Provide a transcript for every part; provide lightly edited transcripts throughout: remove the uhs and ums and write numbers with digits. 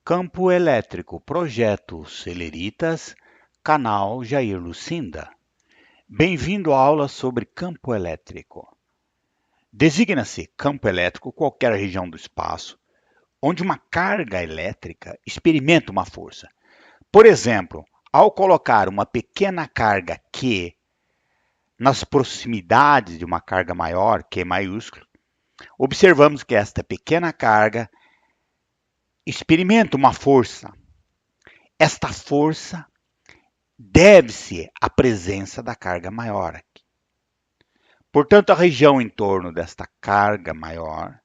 Campo Elétrico, Projeto Celeritas, canal Jair Lucinda. Bem-vindo à aula sobre campo elétrico. Designa-se campo elétrico qualquer região do espaço onde uma carga elétrica experimenta uma força. Por exemplo, ao colocar uma pequena carga Q nas proximidades de uma carga maior, Q maiúsculo, observamos que esta pequena carga experimenta uma força. Esta força deve-se à presença da carga maior aqui. Portanto, a região em torno desta carga maior,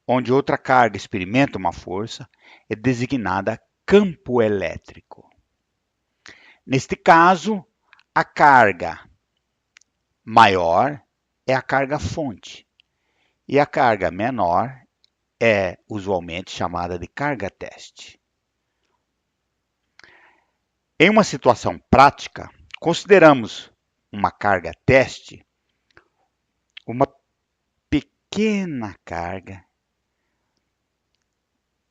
onde outra carga experimenta uma força, é designada campo elétrico. Neste caso, a carga maior é a carga fonte e a carga menor é usualmente chamada de carga teste. Em uma situação prática, consideramos uma carga teste uma pequena carga,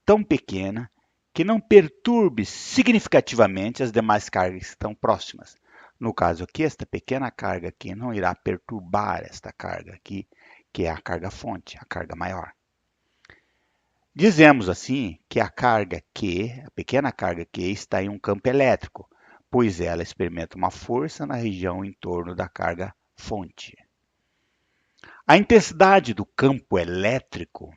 tão pequena que não perturbe significativamente as demais cargas que estão próximas. No caso aqui, esta pequena carga aqui não irá perturbar esta carga aqui, que é a carga fonte, a carga maior. Dizemos assim que a carga Q, a pequena carga Q, está em um campo elétrico, pois ela experimenta uma força na região em torno da carga fonte. A intensidade do campo elétrico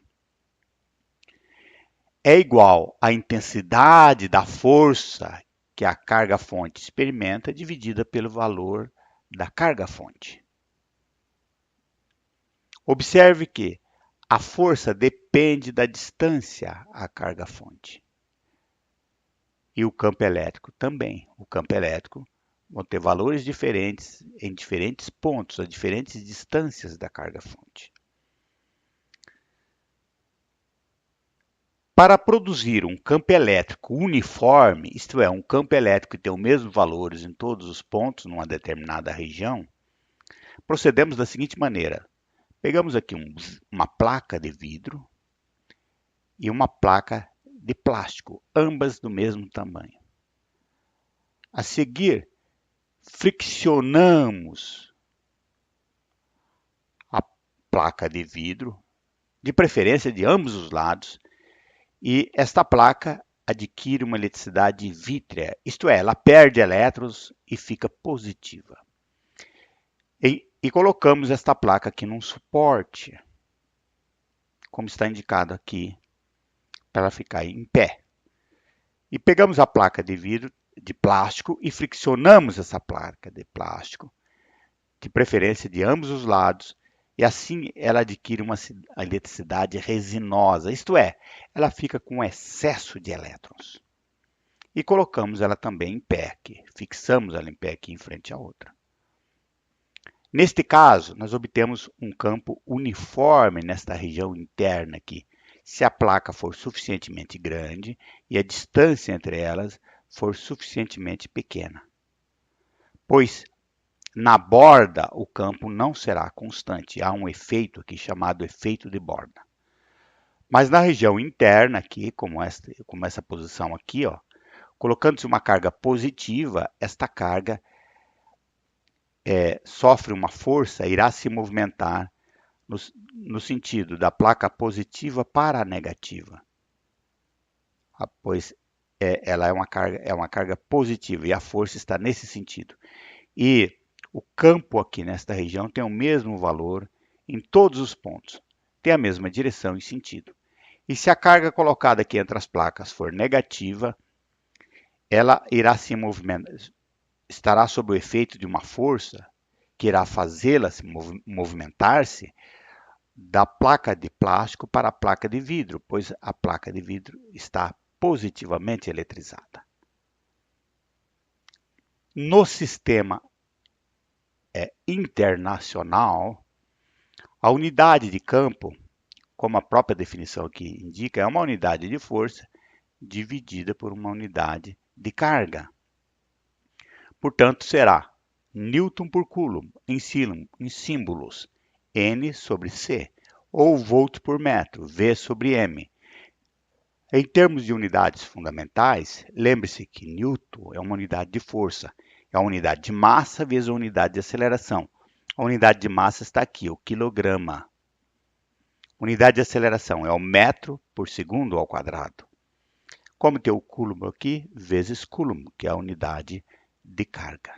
é igual à intensidade da força que a carga fonte experimenta dividida pelo valor da carga fonte. Observe que a força depende da distância à carga fonte. E o campo elétrico também. O campo elétrico vão ter valores diferentes em diferentes pontos, a diferentes distâncias da carga fonte. Para produzir um campo elétrico uniforme, isto é, um campo elétrico que tem os mesmos valores em todos os pontos numa determinada região, procedemos da seguinte maneira. Pegamos aqui uma placa de vidro e uma placa de plástico, ambas do mesmo tamanho. A seguir, friccionamos a placa de vidro, de preferência de ambos os lados, e esta placa adquire uma eletricidade vítrea, isto é, ela perde elétrons e fica positiva. E colocamos esta placa aqui num suporte, como está indicado aqui, para ela ficar em pé. E pegamos a placa de vidro de plástico e friccionamos essa placa de plástico, de preferência de ambos os lados, e assim ela adquire uma eletricidade resinosa, isto é, ela fica com excesso de elétrons. E colocamos ela também em pé aqui, fixamos ela em pé aqui em frente à outra. Neste caso, nós obtemos um campo uniforme nesta região interna aqui, se a placa for suficientemente grande e a distância entre elas for suficientemente pequena. Pois na borda o campo não será constante, há um efeito aqui chamado efeito de borda. Mas na região interna aqui, como essa posição aqui, colocando-se uma carga positiva, esta carga sofre uma força, irá se movimentar no sentido da placa positiva para a negativa, pois ela é uma carga positiva e a força está nesse sentido. E o campo aqui nesta região tem o mesmo valor em todos os pontos, tem a mesma direção e sentido. E se a carga colocada aqui entre as placas for negativa, ela irá se movimentar, estará sob o efeito de uma força que irá fazê-la se movimentar-se da placa de plástico para a placa de vidro, pois a placa de vidro está positivamente eletrizada. No sistema internacional, a unidade de campo, como a própria definição aqui indica, é uma unidade de força dividida por uma unidade de carga. Portanto, será Newton por Coulomb em símbolos N sobre C, ou volt por metro, V sobre M. Em termos de unidades fundamentais, lembre-se que Newton é uma unidade de força, é a unidade de massa vezes a unidade de aceleração. A unidade de massa está aqui, o quilograma. Unidade de aceleração é o metro por segundo ao quadrado. Como tem o coulomb aqui, vezes coulomb, que é a unidade de carga.